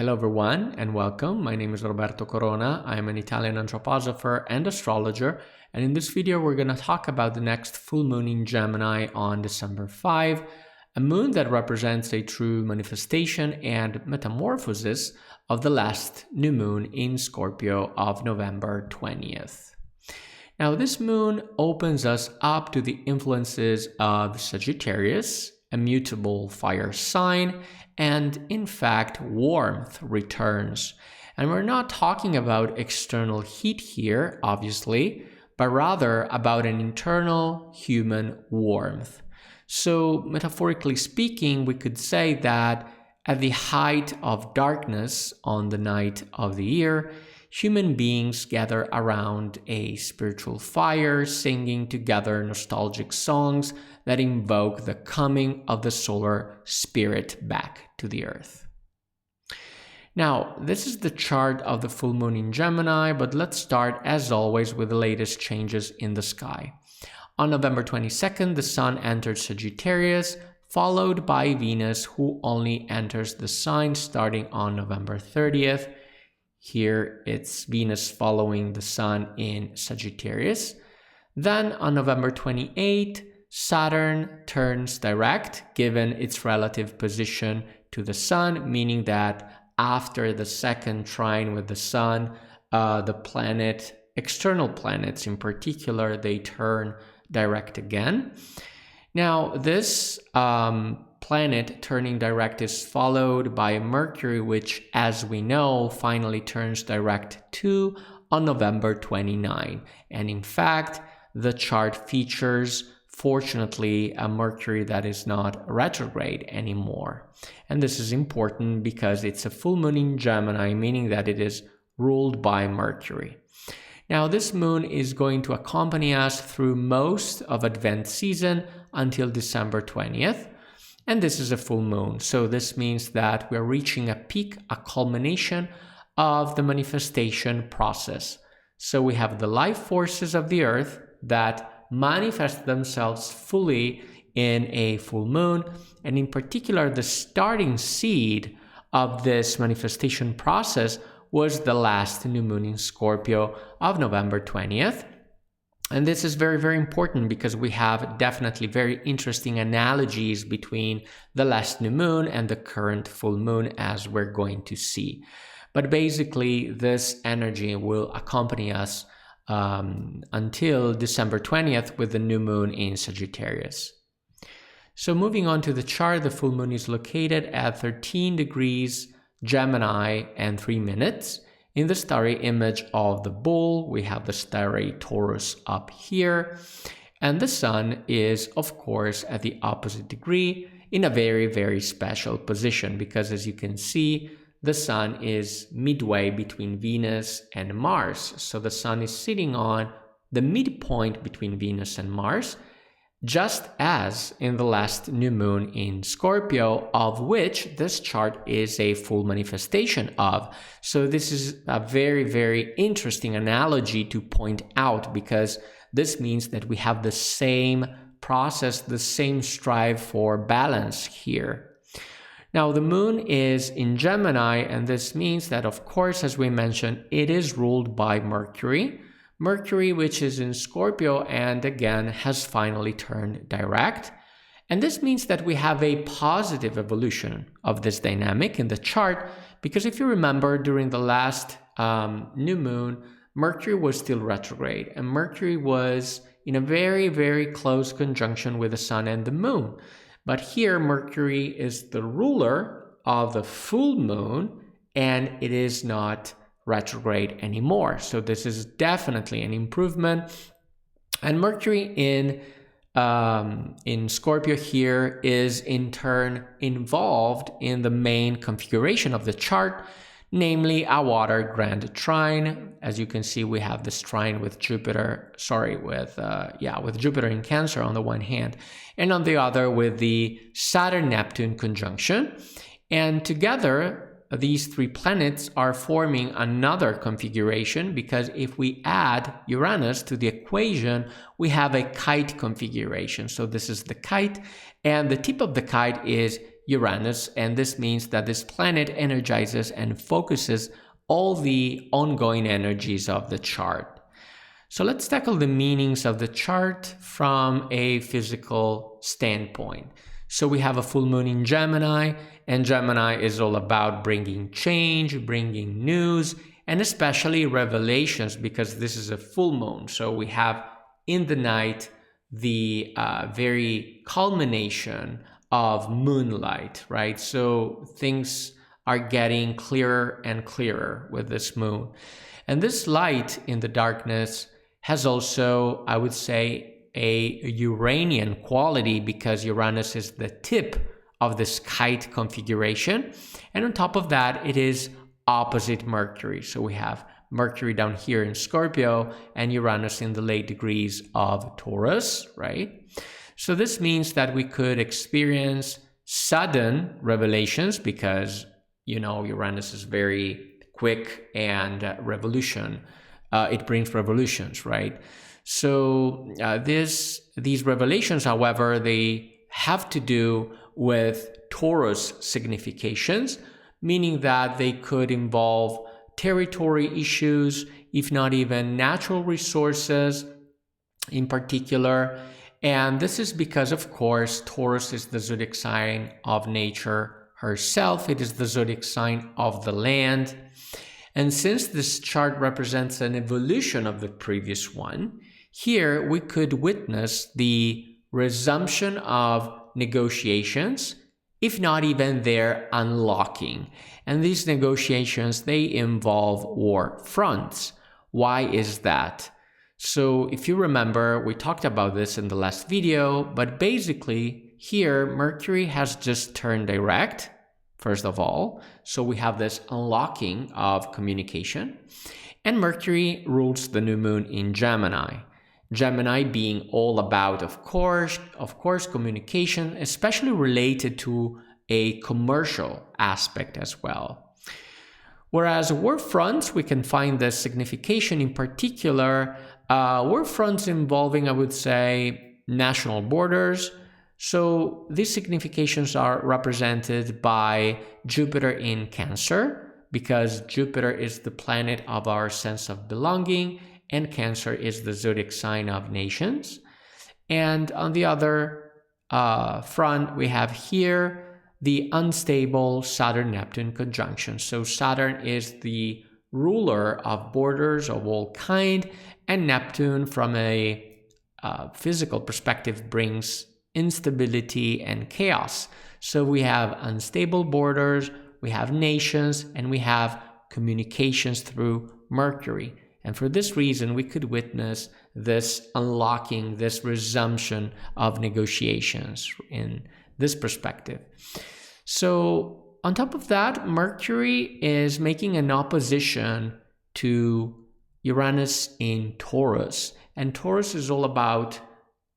Hello everyone and welcome. My name is Roberto Corona. I am an Italian anthroposopher and astrologer, and in this video we're going to talk about the next full moon in Gemini on December 5, a moon that represents a true manifestation and metamorphosis of the last new moon in Scorpio of November 20th. Now this moon opens us up to the influences of Sagittarius, a mutable fire sign, and in fact warmth returns. And we're not talking about external heat here, obviously, but rather about an internal human warmth. So metaphorically speaking, we could say that at the height of darkness on the night of the year, human beings gather around a spiritual fire, singing together nostalgic songs that invoke the coming of the solar spirit back to the earth. Now, this is the chart of the full moon in Gemini, but let's start, as always, with the latest changes in the sky. On November 22nd, the Sun entered Sagittarius, followed by Venus, who only enters the sign starting on November 30th. Here it's Venus following the Sun in Sagittarius. Then on November 28th, Saturn turns direct, given its relative position to the Sun, meaning that after the second trine with the Sun, external planets in particular, they turn direct again. Now, this planet turning direct is followed by Mercury, which, as we know, finally turns direct too on November 29. And in fact, the chart features, fortunately, a Mercury that is not retrograde anymore. And this is important because it's a full moon in Gemini, meaning that it is ruled by Mercury. Now, this moon is going to accompany us through most of Advent season until December 20th. And this is a full moon. So this means that we're reaching a peak, a culmination of the manifestation process. So we have the life forces of the earth that manifest themselves fully in a full moon. And in particular, the starting seed of this manifestation process was the last new moon in Scorpio of November 20th. And this is very, very important because we have definitely very interesting analogies between the last new moon and the current full moon, as we're going to see. But basically, this energy will accompany us until December 20th with the new moon in Sagittarius. So moving on to the chart, the full moon is located at 13 degrees Gemini and 3 minutes. In the starry image of the bull, we have the starry Taurus up here. And the sun is, of course, at the opposite degree in a very, very special position because, as you can see, the sun is midway between Venus and Mars. So the sun is sitting on the midpoint between Venus and Mars, just as in the last new moon in Scorpio, of which this chart is a full manifestation of. So this is a very, very interesting analogy to point out because this means that we have the same process, the same strive for balance here. Now, the moon is in Gemini, and this means that, of course, as we mentioned, it is ruled by Mercury. Mercury, which is in Scorpio and again has finally turned direct. And this means that we have a positive evolution of this dynamic in the chart, because if you remember, during the last new moon, Mercury was still retrograde, and Mercury was in a very, very close conjunction with the Sun and the Moon. But here, Mercury is the ruler of the full moon, and it is not retrograde anymore. So this is definitely an improvement. And Mercury in Scorpio here is in turn involved in the main configuration of the chart, namely a water grand trine. As you can see, we have this trine with Jupiter, with Jupiter in Cancer on the one hand, and on the other with the Saturn-Neptune conjunction. And together, these three planets are forming another configuration, because if we add Uranus to the equation, we have a kite configuration. So this is the kite, and the tip of the kite is Uranus, and this means that this planet energizes and focuses all the ongoing energies of the chart. So let's tackle the meanings of the chart from a physical standpoint. So we have a full moon in Gemini, and Gemini is all about bringing change, bringing news, and especially revelations, because this is a full moon. So we have in the night the very culmination of moonlight, right? So things are getting clearer and clearer with this moon. And this light in the darkness has also, I would say, a Uranian quality, because Uranus is the tip of this kite configuration. And on top of that, it is opposite Mercury. So we have Mercury down here in Scorpio and Uranus in the late degrees of Taurus, right? So this means that we could experience sudden revelations, because, Uranus is very quick and it brings revolutions, right? So these revelations, however, they have to do with Taurus significations, meaning that they could involve territory issues, if not even natural resources in particular. And this is because, of course, Taurus is the zodiac sign of nature herself. It is the zodiac sign of the land. And since this chart represents an evolution of the previous one, here we could witness the resumption of negotiations, if not even their unlocking. And these negotiations, they involve war fronts. Why is that? So if you remember, we talked about this in the last video, but basically here, Mercury has just turned direct, first of all. So we have this unlocking of communication. And Mercury rules the new moon in Gemini. Gemini being all about, of course, communication, especially related to a commercial aspect as well. Whereas war fronts, we can find the signification in particular, war fronts involving, I would say, national borders. So these significations are represented by Jupiter in Cancer, because Jupiter is the planet of our sense of belonging, and Cancer is the zodiac sign of nations. And on the other front, we have here the unstable Saturn-Neptune conjunction. So Saturn is the ruler of borders of all kind, and Neptune, from a physical perspective, brings instability and chaos. So we have unstable borders, we have nations, and we have communications through Mercury. And for this reason, we could witness this unlocking, this resumption of negotiations in this perspective. So on top of that, Mercury is making an opposition to Uranus in Taurus. And Taurus is all about,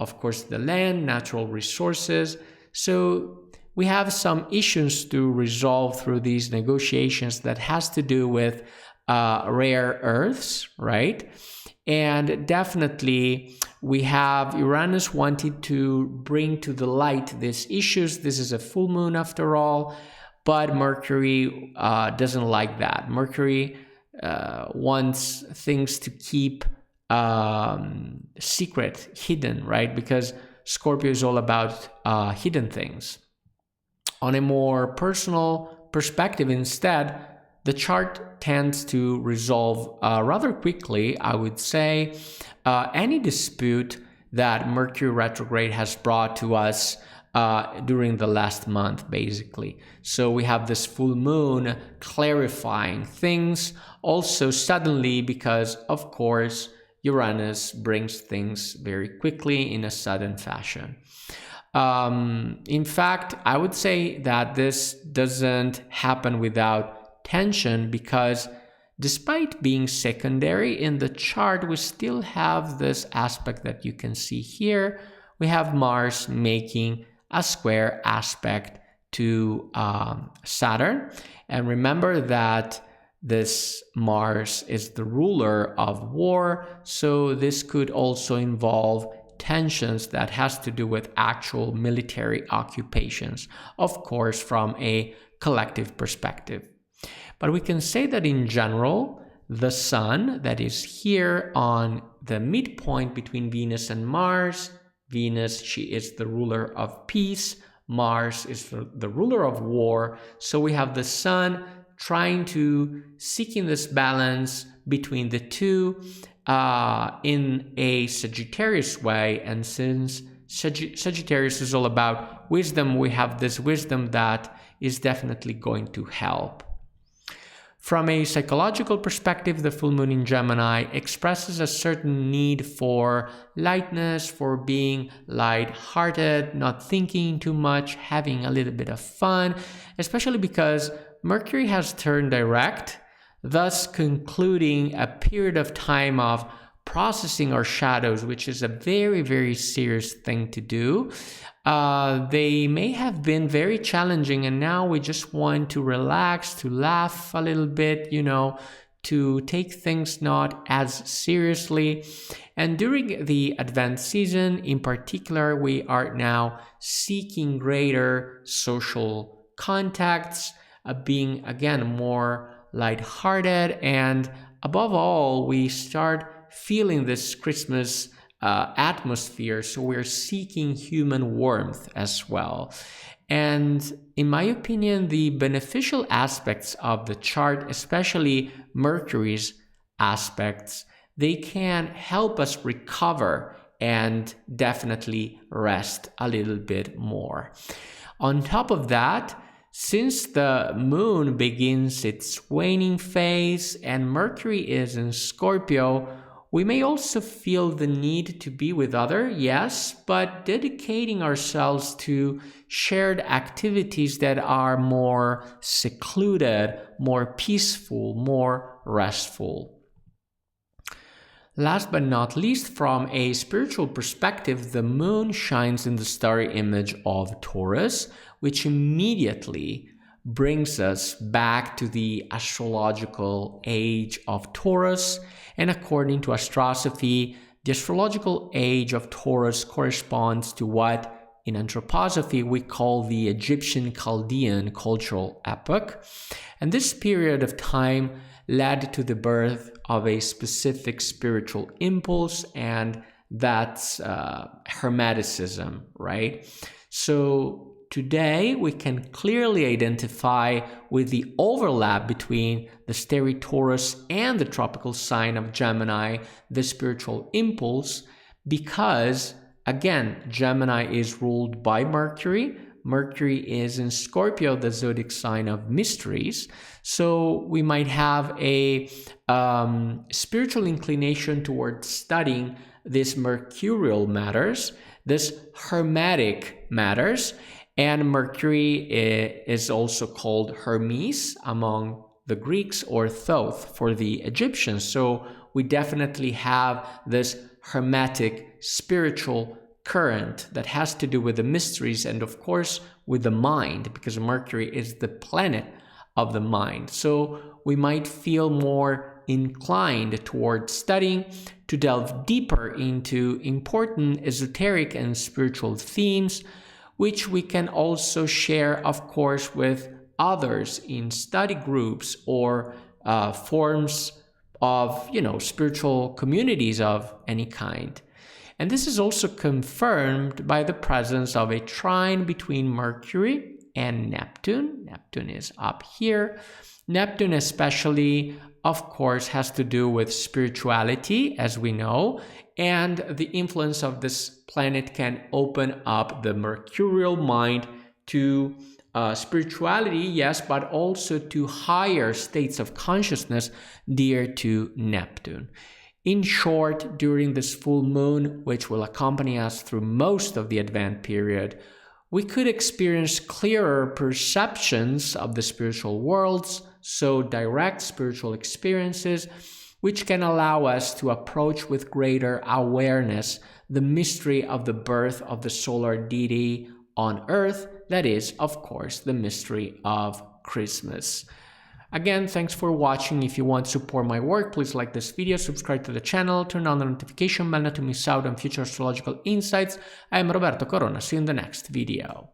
of course, the land, natural resources. So we have some issues to resolve through these negotiations that has to do with rare earths, right? And definitely we have Uranus wanting to bring to the light these issues. This is a full moon after all, but Mercury doesn't like that. Mercury wants things to keep secret, hidden, right? Because Scorpio is all about hidden things. On a more personal perspective, instead, the chart tends to resolve rather quickly, I would say, any dispute that Mercury retrograde has brought to us during the last month, basically. So we have this full moon clarifying things, also suddenly, because, of course, Uranus brings things very quickly in a sudden fashion. In fact, I would say that this doesn't happen without tension, because despite being secondary in the chart, we still have this aspect that you can see here. We have Mars making a square aspect to Saturn. And remember that this Mars is the ruler of war, so this could also involve tensions that has to do with actual military occupations, of course, from a collective perspective. But we can say that in general, the Sun that is here on the midpoint between Venus and Mars, Venus, she is the ruler of peace, Mars is the ruler of war. So we have the Sun seeking this balance between the two in a Sagittarius way. And since Sagittarius is all about wisdom, we have this wisdom that is definitely going to help. From a psychological perspective, the full moon in Gemini expresses a certain need for lightness, for being light-hearted, not thinking too much, having a little bit of fun, especially because Mercury has turned direct, thus concluding a period of time of processing our shadows, which is a very, very serious thing to do. They may have been very challenging, and now we just want to relax, to laugh a little bit, to take things not as seriously. And during the Advent season, in particular, we are now seeking greater social contacts, being again more lighthearted, and above all, we start feeling this Christmas atmosphere, so we're seeking human warmth as well. And in my opinion, the beneficial aspects of the chart, especially Mercury's aspects, they can help us recover and definitely rest a little bit more. On top of that, since the moon begins its waning phase and Mercury is in Scorpio, we may also feel the need to be with others, yes, but dedicating ourselves to shared activities that are more secluded, more peaceful, more restful. Last but not least, from a spiritual perspective, the moon shines in the starry image of Taurus, which immediately brings us back to the astrological age of Taurus. And according to astrosophy, the astrological age of Taurus corresponds to what in anthroposophy we call the Egyptian Chaldean cultural epoch. And this period of time led to the birth of a specific spiritual impulse, and that's Hermeticism, right? So today, we can clearly identify with the overlap between the starry Taurus and the tropical sign of Gemini, the spiritual impulse, because, again, Gemini is ruled by Mercury. Mercury is in Scorpio, the zodiac sign of mysteries. So we might have a spiritual inclination towards studying these mercurial matters, this hermetic matters. And Mercury is also called Hermes among the Greeks, or Thoth for the Egyptians. So we definitely have this hermetic spiritual current that has to do with the mysteries and, of course, with the mind, because Mercury is the planet of the mind. So we might feel more inclined towards studying, to delve deeper into important esoteric and spiritual themes, which we can also share, of course, with others in study groups or forms of, spiritual communities of any kind. And this is also confirmed by the presence of a trine between Mercury and Neptune. Neptune is up here. Neptune especially, of course, has to do with spirituality, as we know, and the influence of this planet can open up the mercurial mind to spirituality, yes, but also to higher states of consciousness dear to Neptune. In short, during this full moon, which will accompany us through most of the Advent period, we could experience clearer perceptions of the spiritual worlds, so direct spiritual experiences, which can allow us to approach with greater awareness the mystery of the birth of the solar deity on Earth, that is, of course, the mystery of Christmas. Again, thanks for watching. If you want to support my work, please like this video, subscribe to the channel, turn on the notification bell not to miss out on future astrological insights. I am Roberto Corona. See you in the next video.